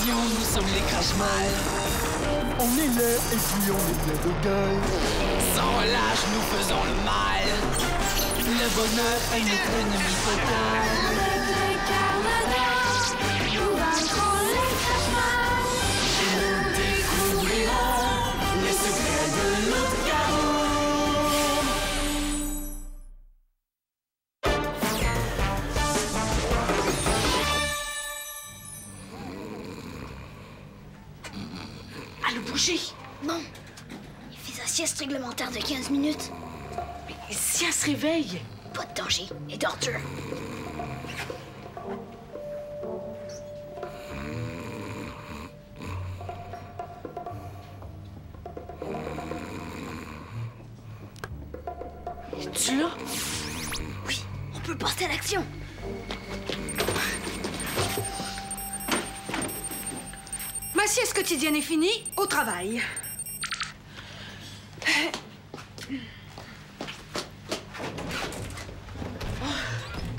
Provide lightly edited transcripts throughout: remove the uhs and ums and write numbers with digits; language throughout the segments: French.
Attention, nous sommes les crash-mal. On est laid et puis on est plein d'orgueil. Sans relâche, nous faisons le mal. Le bonheur est notre ennemi total. Nous découvrirons les secrets de notre chaos. Allô, bouger! Non. Il fait sa sieste réglementaire de 15 minutes. Mais si elle se réveille? Pas de danger. Et d'ordure. Es-tu là? Oui, on peut passer à l'action. Ma sieste quotidienne est finie, au travail.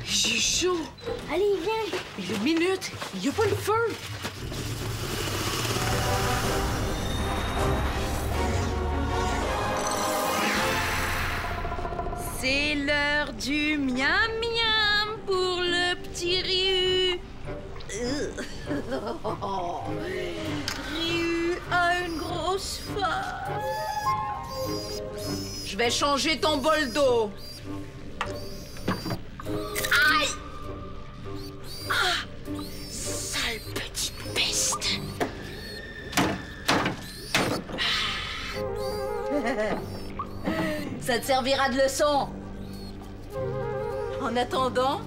J'ai chaud. Allez, viens. Mais une minute, il n'y a pas le feu. C'est l'heure du miam miam pour le petit Ryu. Ryu a une grosse faim. Je vais changer ton bol d'eau. Aïe! Ah! Sale petite peste. Ça te servira de leçon. En attendant,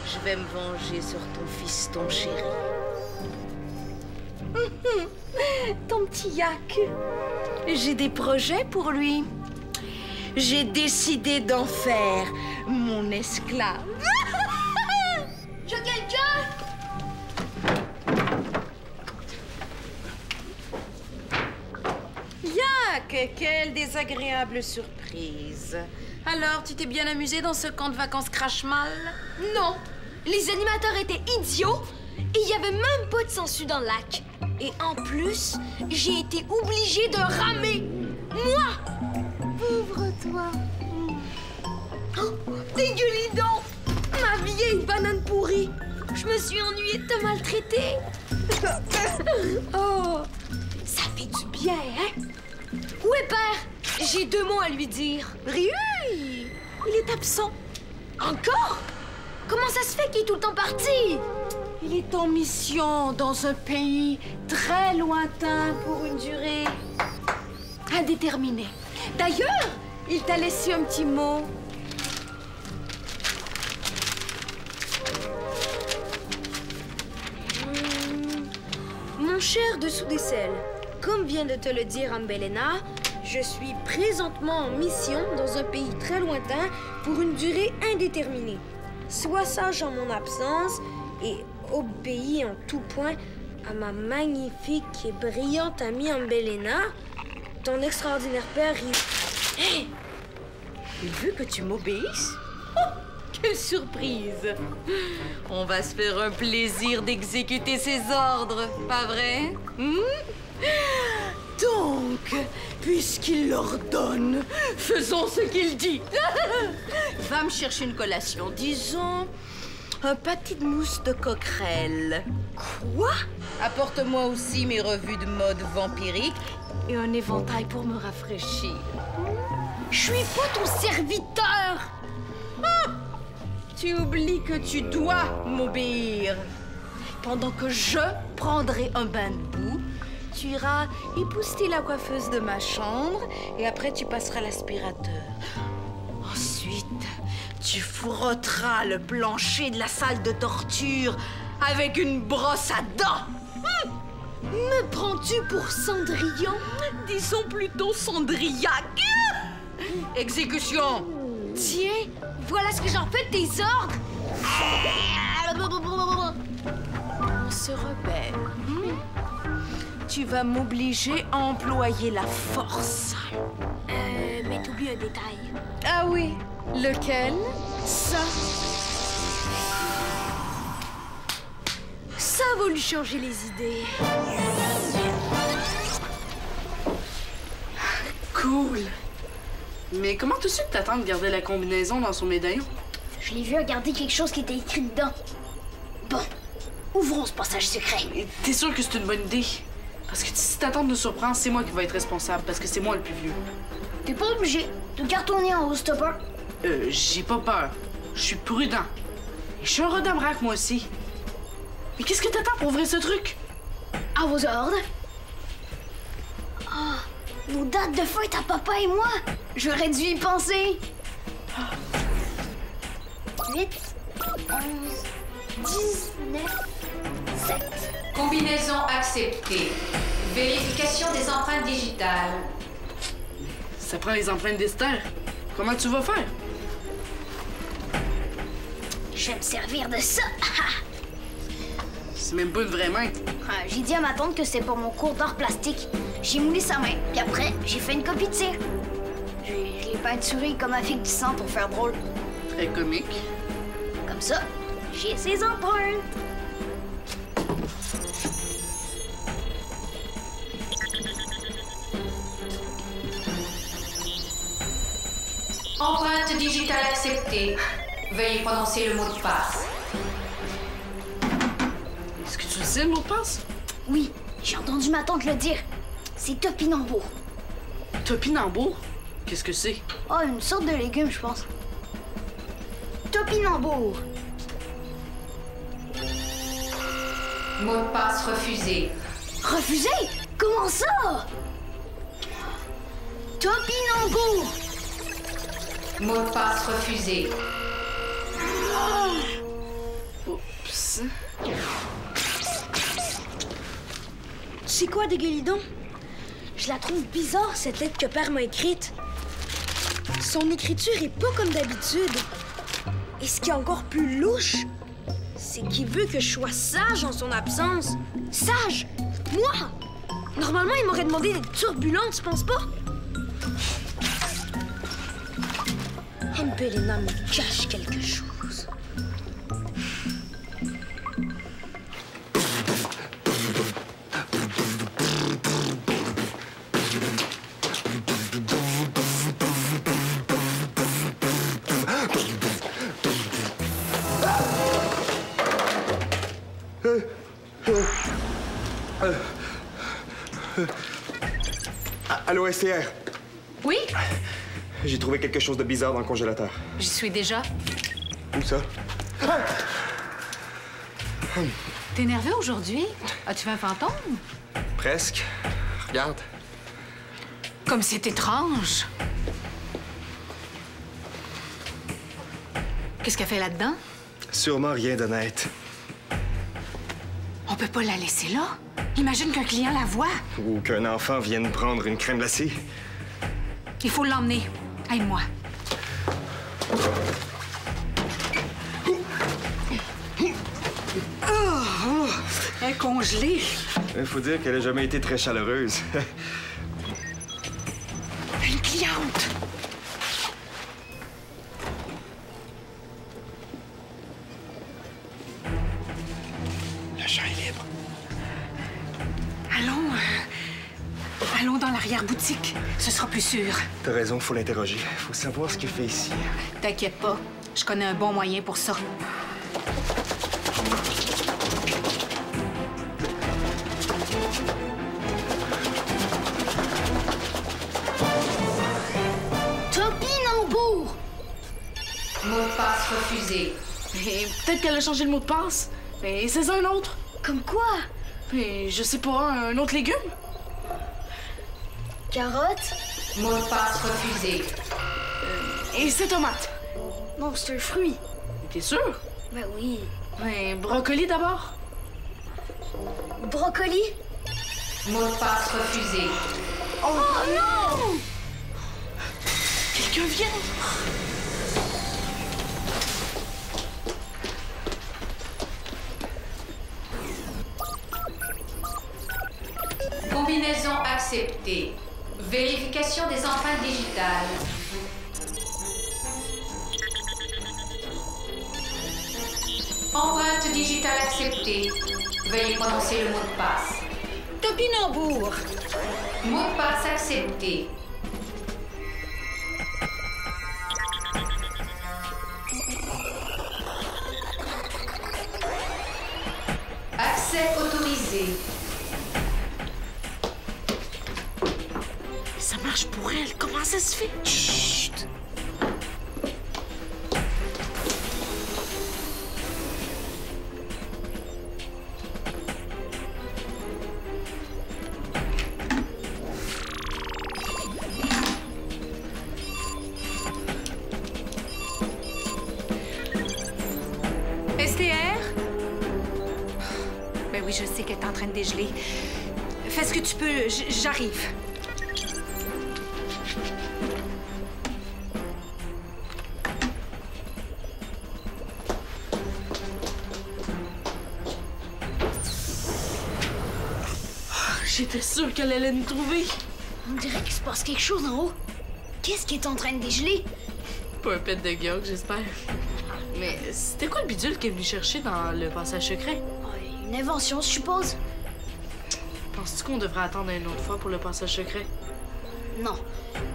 je vais me venger sur ton fiston chéri. Ton petit yak. J'ai des projets pour lui. J'ai décidé d'en faire mon esclave. Je quelqu'un? Yak, quelle désagréable surprise. Alors, tu t'es bien amusé dans ce camp de vacances crash-mal? Non. Les animateurs étaient idiots et il y avait même pas de sangsue dans le lac. Et en plus, j'ai été obligée de ramer. Moi! Pauvre toi. Oh, dégueulidon! Ma vieille banane pourrie. Je me suis ennuyée de te maltraiter. Oh, ça fait du bien, hein? Où est Père? J'ai 2 mots à lui dire. Ryu, il est absent. Encore? Comment ça se fait qu'il est tout le temps parti? Il est en mission dans un pays très lointain pour une durée indéterminée. D'ailleurs, il t'a laissé un petit mot. Mon cher dessous des selles, comme vient de te le dire Ambelena, je suis présentement en mission dans un pays très lointain pour une durée indéterminée. Sois sage en mon absence et obéis en tout point à ma magnifique et brillante amie Ambelena, ton extraordinaire père. Hé! Il veut que tu m'obéisses? Oh, quelle surprise! On va se faire un plaisir d'exécuter ses ordres, pas vrai? Donc, puisqu'il l'ordonne, faisons ce qu'il dit. Va me chercher une collation, disons un pâté de mousse de coquerelle. Quoi? Apporte-moi aussi mes revues de mode vampirique et un éventail pour me rafraîchir. Je suis pas ton serviteur! Ah! Tu oublies que tu dois m'obéir. Pendant que je prendrai un bain de boue, tu iras épousseter la coiffeuse de ma chambre et après tu passeras l'aspirateur. Ensuite, tu frotteras le plancher de la salle de torture avec une brosse à dents. Me prends-tu pour Cendrillon? Disons plutôt Cendrillac. Exécution. Tiens, voilà ce que j'en fais de tes ordres. On se rebelle. Tu vas m'obliger à employer la force. Mais t'oublies un détail. Ah oui, lequel? Ça pas voulu changer les idées. Cool. Mais comment tu sais que ta tante gardait la combinaison dans son médaillon? Je l'ai vu regarder quelque chose qui était écrit dedans. Bon, ouvrons ce passage secret. Et t'es sûr que c'est une bonne idée? Parce que si ta tante nous surprend, c'est moi qui vais être responsable, parce que c'est moi le plus vieux. T'es pas obligé de cartonner en haut, s'il te plaît. J'ai pas peur. Je suis prudent. Et je suis un rodamrac, moi aussi. Mais qu'est-ce que t'attends pour ouvrir ce truc? À vos ordres. Ah, nos dates de fête à papa et moi. J'aurais dû y penser. 8, 11, 19, 7. Combinaison acceptée. Vérification des empreintes digitales. Ça prend les empreintes d'Esther. Comment tu vas faire? Je vais me servir de ça. C'est même pas une vraie main. Ah, j'ai dit à ma tante que c'était pour mon cours d'art plastique. J'ai moulé sa main, puis après, j'ai fait une copie de tir. Je l'ai peinturé comme avec du sang pour faire drôle. Très comique. Comme ça, j'ai ses empreintes. Empreinte digitale acceptée. Veuillez prononcer le mot de passe. Est-ce que tu le sais, le mot de passe? Oui, j'ai entendu ma tante le dire. C'est topinambour. Topinambour? Qu'est-ce que c'est? Oh, une sorte de légume, je pense. Topinambour. Mot de passe refusé. Refusé? Comment ça? Topinambour. Mot de passe refusé. Oups. Tu sais quoi, Dégueulidon? Je la trouve bizarre, cette lettre que Père m'a écrite. Son écriture est pas comme d'habitude. Et ce qui est encore plus louche, c'est qu'il veut que je sois sage en son absence. Sage? Moi? Normalement, il m'aurait demandé d'être turbulente, tu penses pas? Ambelena me cache quelque chose. Allô, STR? Oui? J'ai trouvé quelque chose de bizarre dans le congélateur. J'y suis déjà. Où ça? T'es nerveux aujourd'hui? As-tu vu un fantôme? Presque. Regarde. Comme c'est étrange. Qu'est-ce qu'elle fait là-dedans? Sûrement rien d'honnête. On peut pas la laisser là. Imagine qu'un client la voit. Ou qu'un enfant vienne prendre une crème glacée. Il faut l'emmener. Aide-moi. Oh! Elle est congelée. Il faut dire qu'elle a jamais été très chaleureuse. Une cliente. Le champ est libre. Allons dans l'arrière-boutique. Ce sera plus sûr. T'as raison, faut l'interroger. Faut savoir ce qu'il fait ici. T'inquiète pas. Je connais un bon moyen pour ça. Topinambour. Mot de passe refusé. Mais peut-être qu'elle a changé le mot de passe. Mais c'est un autre. Comme quoi? Mais je sais pas, un autre légume? Carotte? Mot de passe refusé. Et c'est tomate. Non, c'est un fruit. T'es sûr? Ben oui. Mais brocoli d'abord. Brocoli? Mot de passe refusé. Oh non! Quelqu'un vient! Combinaison acceptée. Vérification des empreintes digitales. Empreinte digitale acceptée. Veuillez prononcer le mot de passe. Topinambour. Mot de passe accepté. Accès autorisé. Ça marche pour elle. Comment ça se fait? Chut! STR? Ben oui, je sais qu'elle est en train de dégeler. Fais ce que tu peux, j'arrive. J'étais sûre qu'elle allait nous trouver. On dirait qu'il se passe quelque chose en haut. Qu'est-ce qui est en train de dégeler? Pas un pet de Georg, j'espère. Mais c'était quoi le bidule qui est venu chercher dans le passage secret? Une invention, je suppose. Penses-tu qu'on devrait attendre une autre fois pour le passage secret? Non.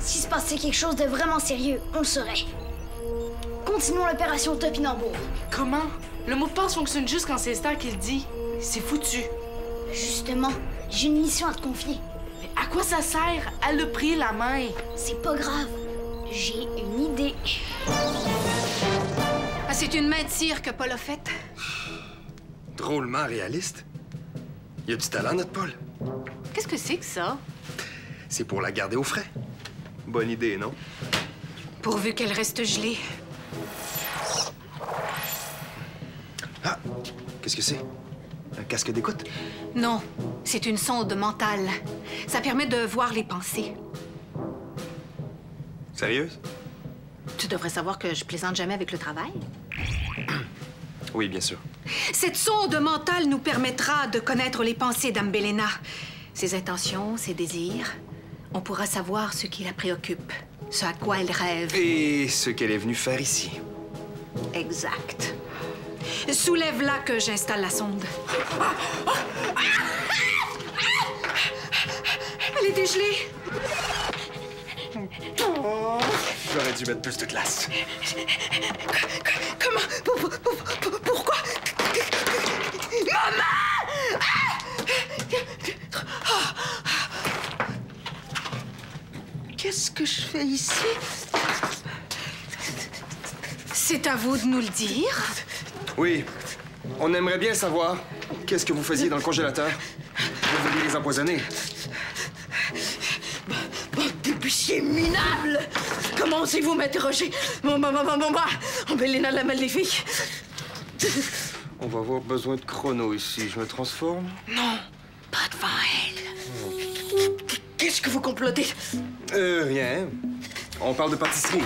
S'il se passait quelque chose de vraiment sérieux, on le saurait. Continuons l'opération Topinambour. Comment? Le mot de passe fonctionne juste quand c'est Esther qui le dit. C'est foutu. Justement, j'ai une mission à te confier. Mais à quoi ça sert? Elle a pris la main. C'est pas grave. J'ai une idée. Ah, c'est une main de cire que Paul a faite. Drôlement réaliste. Il a du talent, notre Paul. Qu'est-ce que c'est que ça? C'est pour la garder au frais. Bonne idée, non? Pourvu qu'elle reste gelée. Ah! Qu'est-ce que c'est? Un casque d'écoute? Non, c'est une sonde mentale. Ça permet de voir les pensées. Sérieuse? Tu devrais savoir que je plaisante jamais avec le travail. Oui, bien sûr. Cette sonde mentale nous permettra de connaître les pensées d'Ambelena, ses intentions, ses désirs. On pourra savoir ce qui la préoccupe, ce à quoi elle rêve. Et ce qu'elle est venue faire ici. Exact. Soulève-la que j'installe la sonde. Elle est dégelée. J'aurais dû mettre plus de glace. Comment? Pourquoi? Maman! Qu'est-ce que je fais ici? C'est à vous de nous le dire. Oui. On aimerait bien savoir qu'est-ce que vous faisiez dans le congélateur. Vous vouliez les empoisonner. Débussier minable! Comment osez-vous m'interroger? Ambelena la maléfique. On va avoir besoin de chrono ici. Je me transforme? Non, pas devant elle. Qu'est-ce que vous complotez? Rien. On parle de pâtisserie.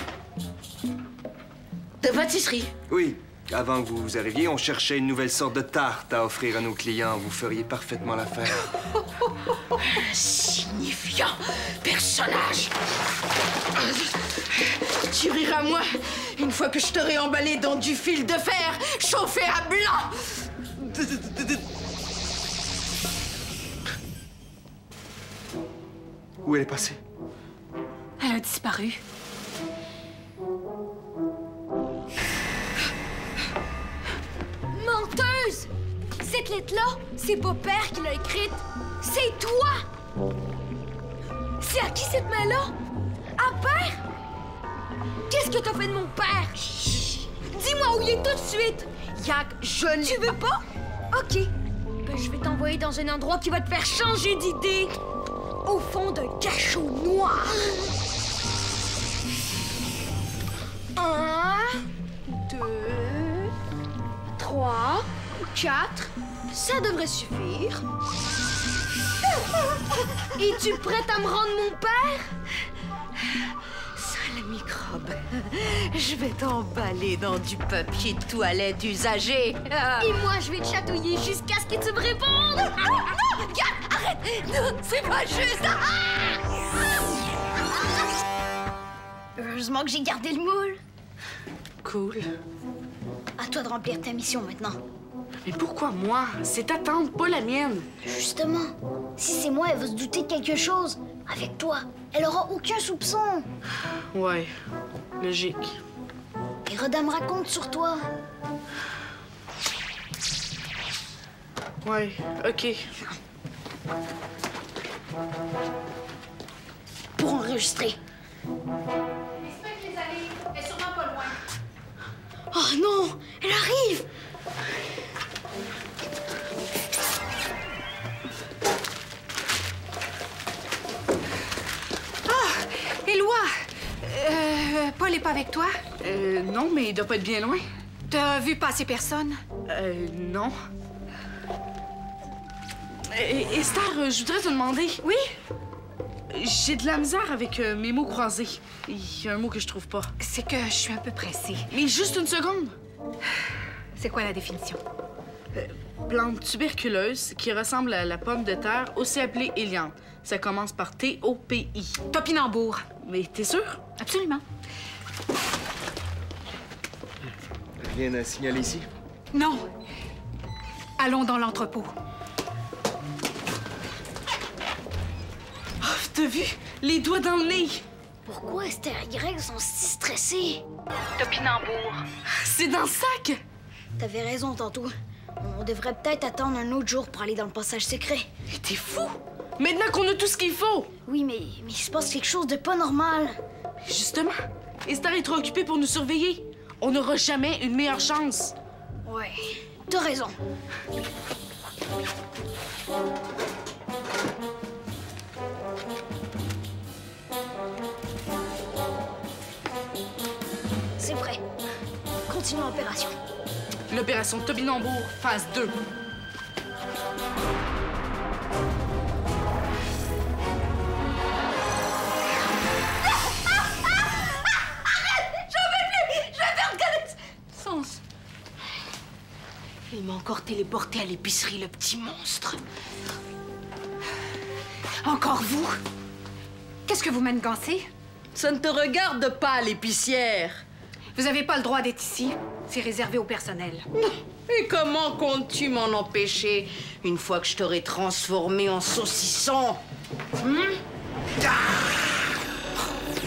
De pâtisserie? Oui. Avant que vous arriviez, on cherchait une nouvelle sorte de tarte à offrir à nos clients. Vous feriez parfaitement l'affaire. Insignifiant personnage! Tu riras moi une fois que je t'aurai emballé dans du fil de fer chauffé à blanc! Où elle est passée? Elle a disparu. Menteuse! Cette lettre-là, c'est pas Père qui l'a écrite. C'est toi! C'est à qui cette main-là? À Père? Qu'est-ce que t'as fait de mon père? Dis-moi où il est tout de suite! Yak, je ne... Tu veux pas? OK. Ben, je vais t'envoyer dans un endroit qui va te faire changer d'idée. Au fond d'un cachot noir. 1, 2, 3, 4. Ça devrait suffire. Es-tu prête à me rendre mon père? Sale microbe. Je vais t'emballer dans du papier de toilette usagé. Et moi, je vais te chatouiller jusqu'à ce que tu me répondes. Non! Yak, arrête! Non, c'est pas juste! Heureusement que j'ai gardé le moule. Cool. À toi de remplir ta mission maintenant. Mais pourquoi moi? C'est ta tante, pas la mienne. Justement, si c'est moi, elle va se douter de quelque chose. Avec toi, elle aura aucun soupçon. Ouais, logique. Et Rhoda me raconte sur toi. Ouais, OK. Pour enregistrer. J'espère qu'ils arrivent. Elle est sûrement pas loin. Oh non, elle arrive! Ah, Éloi! Paul est pas avec toi? Non, mais il doit pas être bien loin. T'as vu passer personne? Non. Esther, je voudrais te demander. Oui? J'ai de la misère avec mes mots croisés. Il y a un mot que je trouve pas. C'est que je suis un peu pressée. Mais juste une seconde. C'est quoi la définition? Plante tuberculeuse qui ressemble à la pomme de terre, aussi appelée Hélianthe. Ça commence par T-O-P-I. Topinambour. Mais t'es sûr? Absolument. Rien à signaler ici? Non. Allons dans l'entrepôt. Oh, t'as vu? Les doigts dans le nez. Pourquoi Esther et Y sont si stressés? Topinambour. C'est dans le sac. T'avais raison tantôt. On devrait peut-être attendre un autre jour pour aller dans le passage secret. Mais t'es fou! Maintenant qu'on a tout ce qu'il faut! Oui, mais il se passe quelque chose de pas normal. Justement, Esther est trop occupée pour nous surveiller. On n'aura jamais une meilleure chance. Ouais, t'as raison. C'est prêt. Continuons l'opération. L'opération Topinambour, phase 2. Il m'a encore téléporté à l'épicerie, le petit monstre. Encore vous? Qu'est-ce que vous manigancez? Ça ne te regarde pas, l'épicière. Vous n'avez pas le droit d'être ici. C'est réservé au personnel. Et comment comptes-tu m'en empêcher une fois que je t'aurai transformé en saucisson?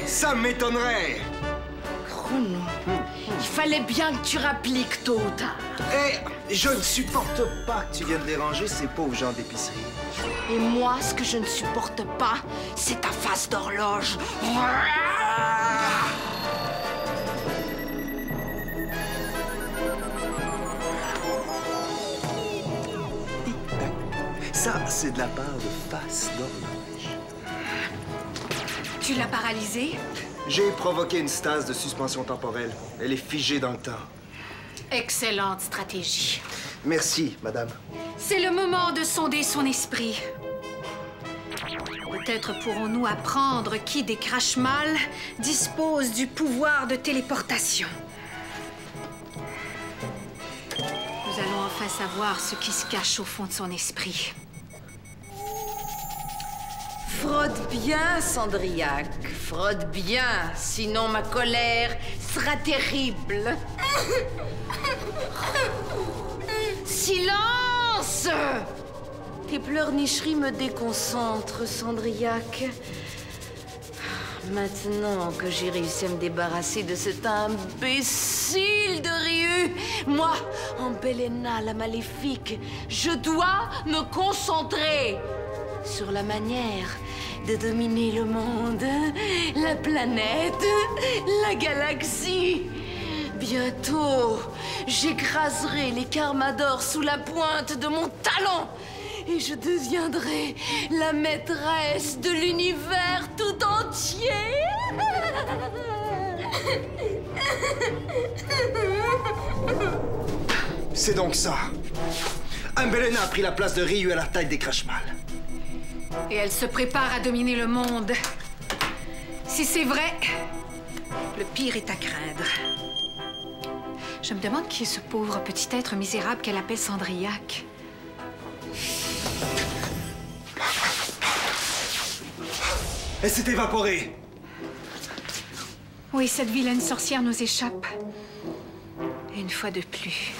Ça m'étonnerait! Chrono, il fallait bien que tu rappliques tôt ou tard. Eh, je ne supporte pas que tu viennes déranger ces pauvres gens d'épicerie. Et moi, ce que je ne supporte pas, c'est ta face d'horloge. Ça, c'est de la part de face d'horloge. Tu l'as paralysée? J'ai provoqué une stase de suspension temporelle. Elle est figée dans le temps. Excellente stratégie. Merci, madame. C'est le moment de sonder son esprit. Peut-être pourrons-nous apprendre qui des Crashmal dispose du pouvoir de téléportation. Nous allons enfin savoir ce qui se cache au fond de son esprit. Frotte bien, Cendrillac. Frotte bien, sinon ma colère sera terrible. Silence! Tes pleurnicheries me déconcentrent, Cendrillac. Maintenant que j'ai réussi à me débarrasser de cet imbécile de Ryu, moi, Ambelena la maléfique, je dois me concentrer sur la manière de dominer le monde, la planète, la galaxie. Bientôt, j'écraserai les Carmadors sous la pointe de mon talon et je deviendrai la maîtresse de l'univers tout entier. C'est donc ça. Ambelena a pris la place de Ryu à la tête des Crashmal. Et elle se prépare à dominer le monde. Si c'est vrai, le pire est à craindre. Je me demande qui est ce pauvre petit être misérable qu'elle appelle Cendrillac. Elle s'est évaporée. Oui, cette vilaine sorcière nous échappe. Une fois de plus.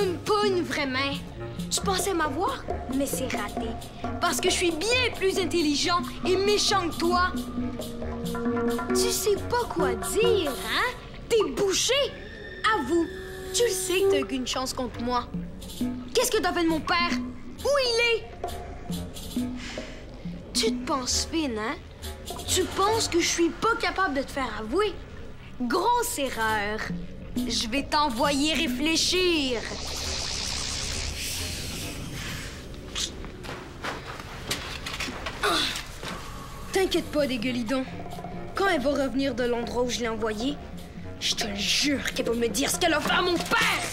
Même pas une vraie main. Tu pensais m'avoir, mais c'est raté. Parce que je suis bien plus intelligent et méchant que toi. Tu sais pas quoi dire, hein? T'es bouché! Avoue, tu le sais que t'as qu'une chance contre moi. Qu'est-ce que t'as fait de mon père? Où il est? Tu te penses fine, hein? Tu penses que je suis pas capable de te faire avouer? Grosse erreur. Je vais t'envoyer réfléchir. T'inquiète pas, dégueulidon. Quand elle va revenir de l'endroit où je l'ai envoyée, je te le jure qu'elle va me dire ce qu'elle a fait à mon père!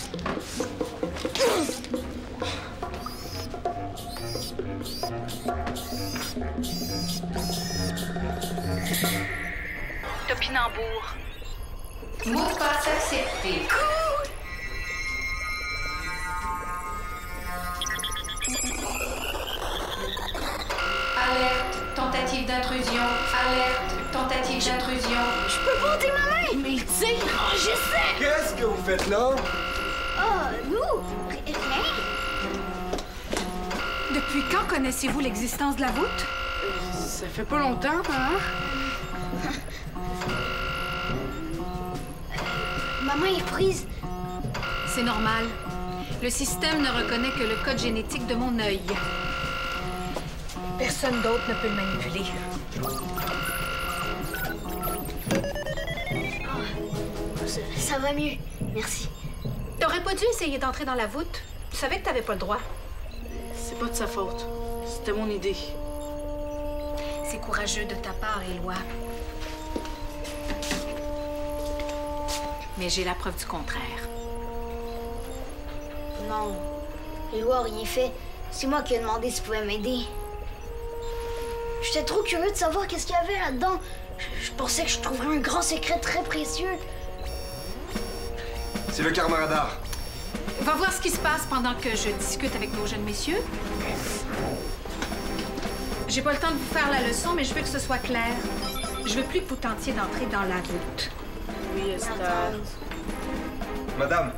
Topinambour. Mot de passe accepté. Alerte, tentative d'intrusion. Alerte, tentative d'intrusion. Je peux porter ma main! Mais tire! Oh, j'essaie! Qu'est-ce que vous faites là? Oh, nous? Rien! Depuis quand connaissez-vous l'existence de la voûte? Ça fait pas longtemps, hein? Ma main est prise. C'est normal. Le système ne reconnaît que le code génétique de mon œil. Personne d'autre ne peut le manipuler. Ça va mieux. Merci. T'aurais pas dû essayer d'entrer dans la voûte. Tu savais que t'avais pas le droit. C'est pas de sa faute. C'était mon idée. C'est courageux de ta part, Éloi. Mais j'ai la preuve du contraire. Non. Éloi a rien fait. C'est moi qui ai demandé s'il pouvait m'aider. J'étais trop curieux de savoir qu'est-ce qu'il y avait là-dedans. Je pensais que je trouverais un grand secret très précieux. C'est le karma radar. Va voir ce qui se passe pendant que je discute avec nos jeunes messieurs. J'ai pas le temps de vous faire la leçon, mais je veux que ce soit clair. Je veux plus que vous tentiez d'entrer dans la voûte. Oui, Esther. Madame,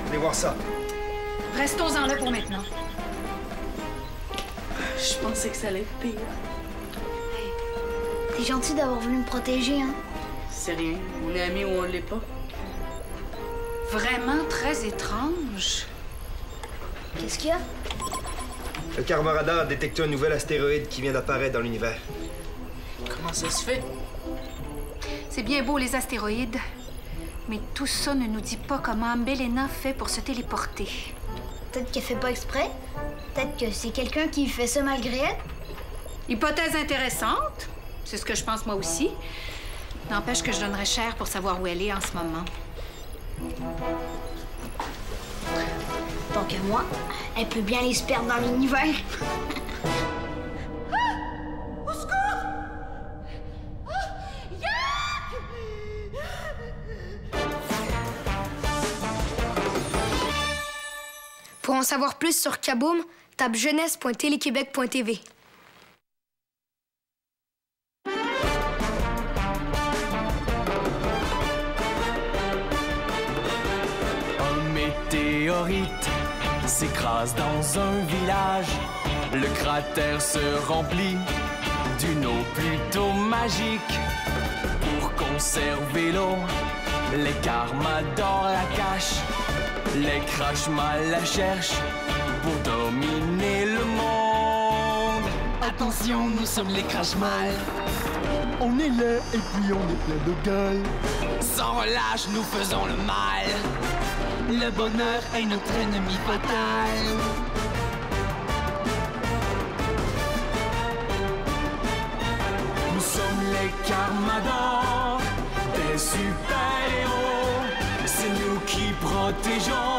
venez voir ça. Restons-en là pour maintenant. Je pensais que ça allait être pire. T'es gentil d'avoir voulu me protéger, hein? C'est rien. On est amis ou on l'est pas. Vraiment très étrange. Qu'est-ce qu'il y a? Le karma radar a détecté un nouvel astéroïde qui vient d'apparaître dans l'univers. Comment ça se fait? C'est bien beau, les astéroïdes. Mais tout ça ne nous dit pas comment Ambelena fait pour se téléporter. Peut-être qu'elle fait pas exprès. Peut-être que c'est quelqu'un qui fait ça malgré elle. Hypothèse intéressante. C'est ce que je pense moi aussi. N'empêche que je donnerais cher pour savoir où elle est en ce moment. Tant qu'à moi, elle peut bien les se perdre dans l'univers. Au secours! Pour en savoir plus sur Kaboom, tape jeunesse.téléquébec.tv. Météorite s'écrase dans un village. Le cratère se remplit d'une eau plutôt magique. Pour conserver l'eau, les Karmadors la cachent. Les Krashmal la cherchent pour dominer le monde. Attention, nous sommes les Krashmal. On est là et puis on est plein de gueule. Sans relâche, nous faisons le mal. Le bonheur est notre ennemi fatal. Nous sommes les Karmadors, des super-héros. C'est nous qui protégeons